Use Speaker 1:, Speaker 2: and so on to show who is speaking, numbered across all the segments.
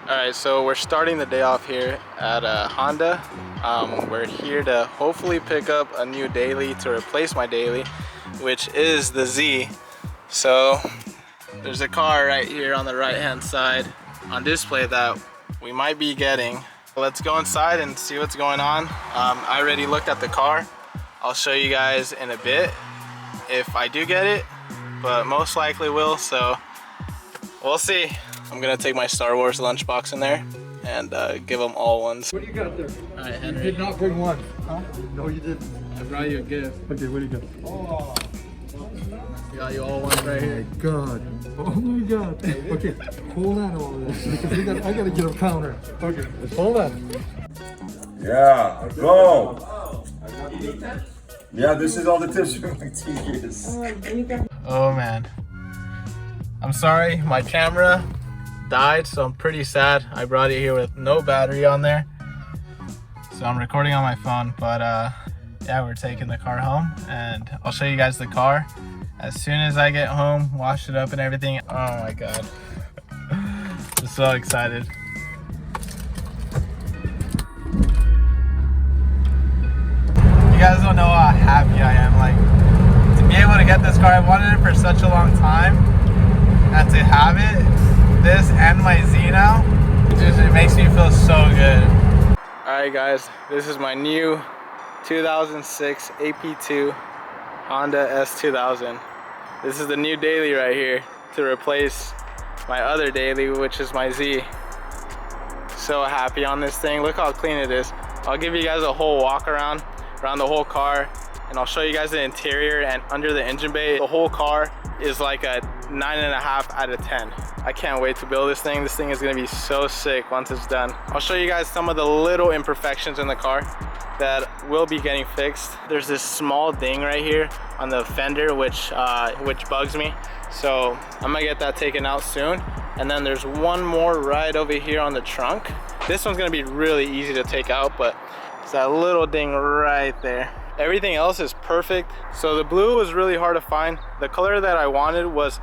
Speaker 1: Alright, so we're starting the day off here at Honda. We're here to hopefully pick up a new daily to replace my daily, which is the Z. So there's a car right here on the right hand side on display that we might be getting. Let's go inside and see what's going on. I already looked at the car. I'll show you guys in a bit if I do get it, but most likely will, so we'll see. I'm gonna take my Star Wars lunchbox in there and give them all ones.
Speaker 2: What do you got there?
Speaker 1: All right, Henry.
Speaker 2: You did not bring one. Huh? No, you didn't.
Speaker 1: I brought you a gift.
Speaker 2: Okay, what do you got? Oh.
Speaker 1: Got you all ones right here.
Speaker 2: God. Oh my God. Okay, hold on to all of this because I gotta get a counter. Okay, hold on.
Speaker 3: Yeah, go. Yeah, this is all the tips from my 2 years.
Speaker 1: Oh man. I'm sorry, my camera died, so I'm pretty sad. I brought it here with no battery on there, so I'm recording on my phone. But yeah, we're taking the car home and I'll show you guys the car as soon as I get home, wash it up and everything. Oh my God. I'm so excited. You guys don't know how happy I am. Like, to be able to get this car, I wanted it for such a long time, and to have it, this and my Z now, it makes me feel so good. Alright guys, this is my new 2006 Ap2 Honda S2000. This is the new daily right here to replace my other daily, which is my Z. So happy on this thing. Look how clean it is. I'll give you guys a whole walk around the whole car, and I'll show you guys the interior and under the engine bay. The whole car is like a 9.5 out of 10. I can't wait to build this thing. This thing is gonna be so sick once it's done. I'll show you guys some of the little imperfections in the car that will be getting fixed. There's this small ding right here on the fender which bugs me, so I'm gonna get that taken out soon. And then there's one more right over here on the trunk. This one's gonna be really easy to take out, but it's that little ding right there. Everything else is perfect. So the blue was really hard to find. The color that I wanted was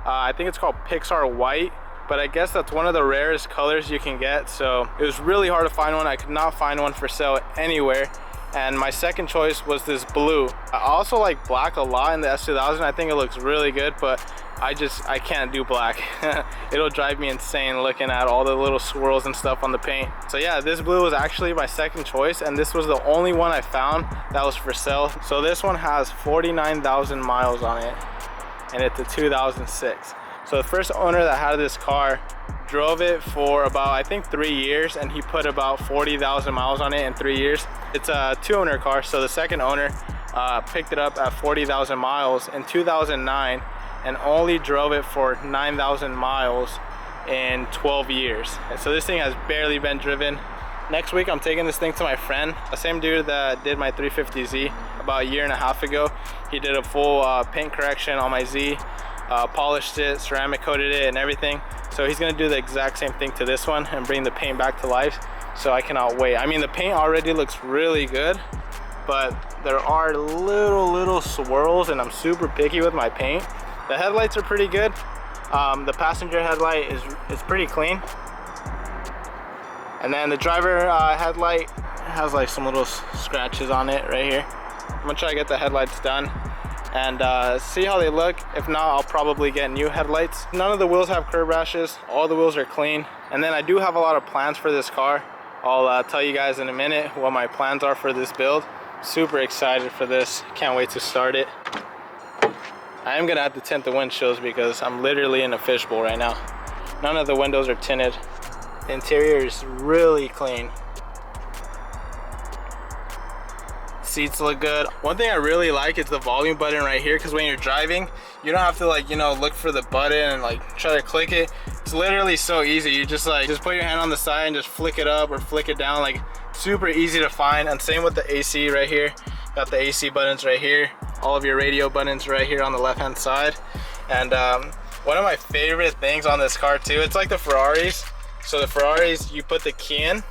Speaker 1: I think it's called Pixar White, but I guess that's one of the rarest colors you can get, so it was really hard to find one. I could not find one for sale anywhere, and my second choice was this blue. I also like black a lot in the S2000. I think it looks really good, but I can't do black. It'll drive me insane looking at all the little swirls and stuff on the paint. So yeah, this blue was actually my second choice, and this was the only one I found that was for sale. So this one has 49,000 miles on it, and it's a 2006. So the first owner that had this car drove it for about, I think, 3 years, and he put about 40,000 miles on it in 3 years. It's a 2-owner car, so the second owner picked it up at 40,000 miles in 2009 and only drove it for 9,000 miles in 12 years. And so this thing has barely been driven. Next week I'm taking this thing to my friend, the same dude that did my 350Z about 1.5 years ago. He did a full paint correction on my Z, polished it, ceramic coated it and everything. So he's gonna do the exact same thing to this one and bring the paint back to life. So I cannot wait. I mean, the paint already looks really good, but there are little swirls, and I'm super picky with my paint. The headlights are pretty good. The passenger headlight is pretty clean. And then the driver headlight has like some little scratches on it right here. I'm gonna try to get the headlights done and see how they look. If not, I'll probably get new headlights. None of the wheels have curb rashes. All the wheels are clean. And then I do have a lot of plans for this car. I'll tell you guys in a minute what my plans are for this build. Super excited for this. Can't wait to start it. I am gonna have to tint the windshields because I'm literally in a fishbowl right now. None of the windows are tinted. The interior is really clean. Seats look good. One thing I really like is the volume button right here, because when you're driving, you don't have to, like, you know, look for the button and like try to click it. It's literally so easy. You just put your hand on the side and just flick it up or flick it down. Like, super easy to find. And same with the AC right here. Got the AC buttons right here. All of your radio buttons right here on the left hand side. And one of my favorite things on this car too, it's like the Ferraris. So the Ferraris, you put the key in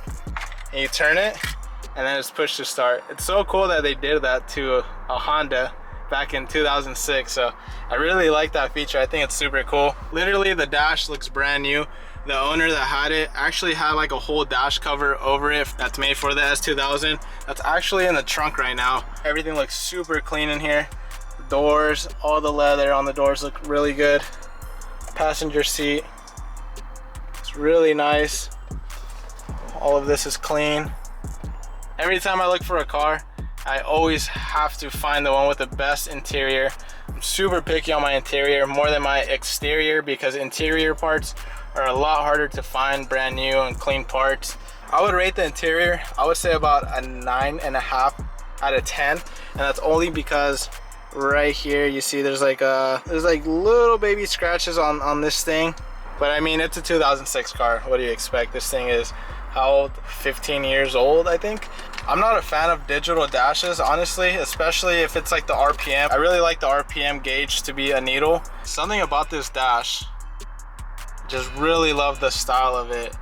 Speaker 1: and you turn it, and then it's push to start. It's so cool that they did that to a Honda back in 2006. So I really like that feature. I think it's super cool. Literally the dash looks brand new. The owner that had it actually had like a whole dash cover over it that's made for the S2000. That's actually in the trunk right now. Everything looks super clean in here. The doors, all the leather on the doors look really good. Passenger seat, it's really nice. All of this is clean. Every time I look for a car, I always have to find the one with the best interior. I'm super picky on my interior more than my exterior because interior parts are a lot harder to find brand new and clean parts. I would rate the interior, I would say about a 9.5 out of 10, and that's only because right here you see there's like little baby scratches on this thing, but I mean it's a 2006 car. What do you expect? This thing is how old? 15 years old, I think. I'm not a fan of digital dashes, honestly, especially if it's like the RPM. I really like the RPM gauge to be a needle. Something about this dash, just really love the style of it.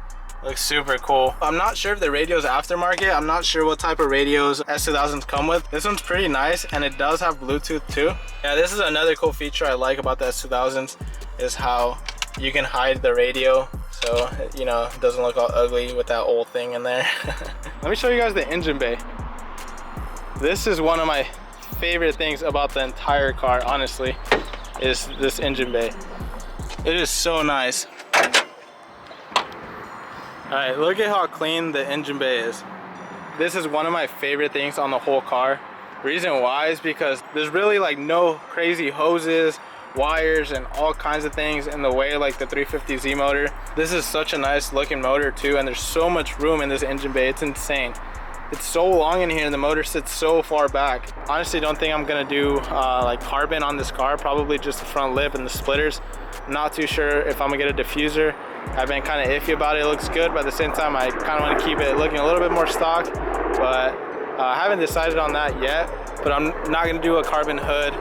Speaker 1: Looks super cool. I'm not sure if the radio's aftermarket. I'm not sure what type of radios S2000s come with. This one's pretty nice, and it does have Bluetooth too. Yeah, this is another cool feature I like about the S2000s, is how you can hide the radio, so you know, it doesn't look all ugly with that old thing in there. Let me show you guys the engine bay. This is one of my favorite things about the entire car, honestly, is this engine bay. It is so nice. All right, look at how clean the engine bay is. This is one of my favorite things on the whole car. Reason why is because there's really like no crazy hoses, wires, and all kinds of things in the way like the 350Z motor. This is such a nice looking motor too, and there's so much room in this engine bay. It's insane. It's so long in here and the motor sits so far back. Honestly, don't think I'm gonna do like carbon on this car, probably just the front lip and the splitters. Not too sure if I'm gonna get a diffuser. I've been kind of iffy about it. It looks good, but at the same time I kind of want to keep it looking a little bit more stock, but I haven't decided on that yet. But I'm not gonna do a carbon hood.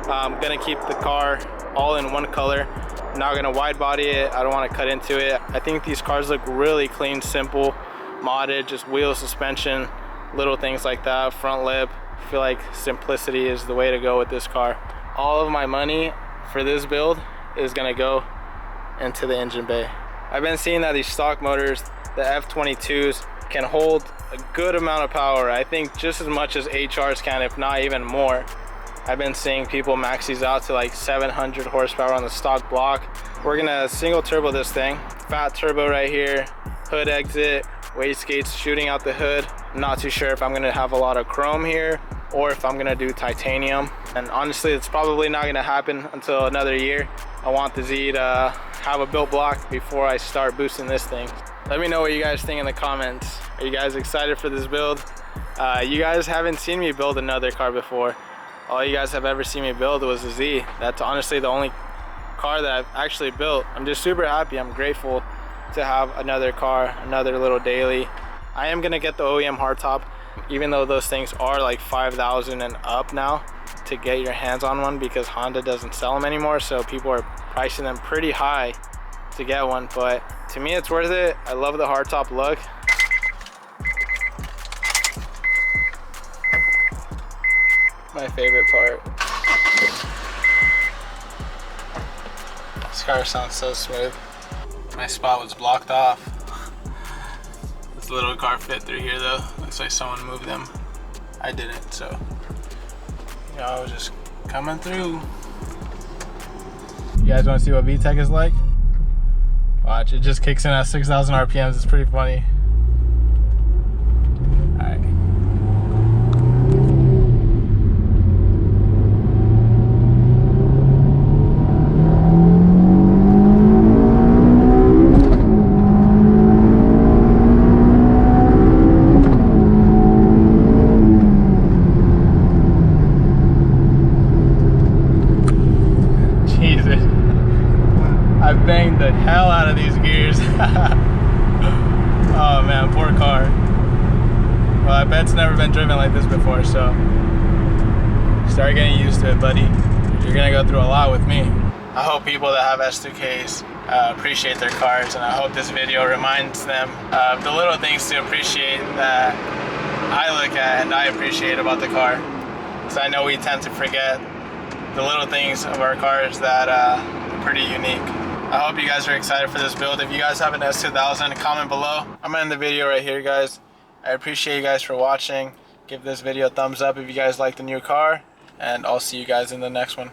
Speaker 1: I'm gonna keep the car all in one color. I'm not gonna wide body it. I don't want to cut into it. I think these cars look really clean, simple, modded, just wheel, suspension, little things like that, front lip. I feel like simplicity is the way to go with this car. All of my money for this build is gonna go into the engine bay. I've been seeing that these stock motors, the F22s, can hold a good amount of power. I think just as much as HRs can, if not even more. I've been seeing people max these out to like 700 horsepower on the stock block. We're gonna single turbo this thing. Fat turbo right here, hood exit, wastegates shooting out the hood. I'm not too sure if I'm gonna have a lot of chrome here or if I'm gonna do titanium. And honestly, it's probably not gonna happen until another year. I want the Z to have a built block before I start boosting this thing. Let me know what you guys think in the comments. Are you guys excited for this build? You guys haven't seen me build another car before. All you guys have ever seen me build was the Z. That's honestly the only car that I've actually built. I'm just super happy. I'm grateful to have another car, another little daily. I am gonna get the OEM hardtop, even though those things are like 5,000 and up now to get your hands on one, because Honda doesn't sell them anymore, so people are pricing them pretty high to get one. But to me, it's worth it. I love the hardtop look. My favorite part. This car sounds so smooth. My spot was blocked off. This little car fit through here though. Looks like someone moved them. I didn't, so you know, I was just coming through. You guys want to see what VTEC is like? Watch, it just kicks in at 6,000 RPMs. It's pretty funny. Alright. I banged the hell out of these gears. Oh man, poor car. Well, I bet it's never been driven like this before, so start getting used to it, buddy. You're gonna go through a lot with me. I hope people that have S2Ks appreciate their cars, and I hope this video reminds them of the little things to appreciate that I look at and I appreciate about the car. Because I know we tend to forget the little things of our cars that are pretty unique. I hope you guys are excited for this build. If you guys have an S2000, comment below. I'm gonna end the video right here, guys. I appreciate you guys for watching. Give this video a thumbs up if you guys like the new car, and I'll see you guys in the next one.